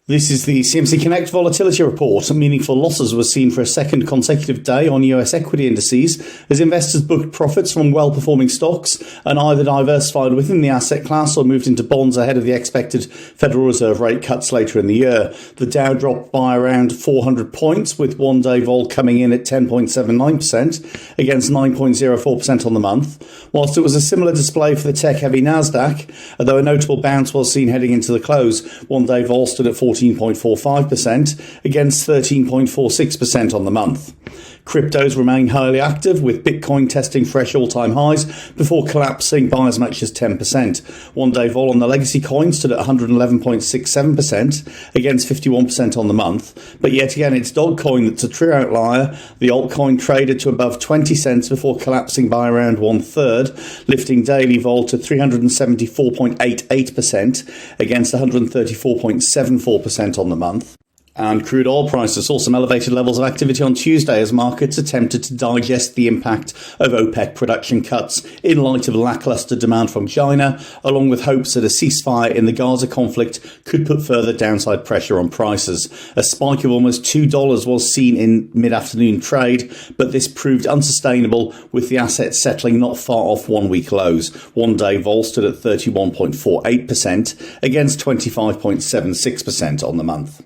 This is the CMC Connect Volatility Report. Meaningful losses were seen for a second consecutive day on US equity indices as investors booked profits from well-performing stocks and either diversified within the asset class or moved into bonds ahead of the expected Federal Reserve rate cuts later in the year. The Dow dropped by around 400 points, with one-day vol coming in at 10.79% against 9.04% on the month, whilst it was a similar display for the tech-heavy NASDAQ, although a notable bounce was seen heading into the close. One-day vol stood at 14.45% against 13.46% on the month. Cryptos remain highly active, with Bitcoin testing fresh all-time highs before collapsing by as much as 10%. One-day vol on the legacy coin stood at 111.67% against 51% on the month. But yet again, it's Dogecoin that's a true outlier. The altcoin traded to above 20 cents before collapsing by around one-third, lifting daily vol to 374.88% against 134.74% on the month. And crude oil prices saw some elevated levels of activity on Tuesday as markets attempted to digest the impact of OPEC production cuts in light of lackluster demand from China, along with hopes that a ceasefire in the Gaza conflict could put further downside pressure on prices. A spike of almost $2 was seen in mid-afternoon trade, but this proved unsustainable, with the asset settling not far off one-week lows. One-day vol stood at 31.48% against 25.76% on the month.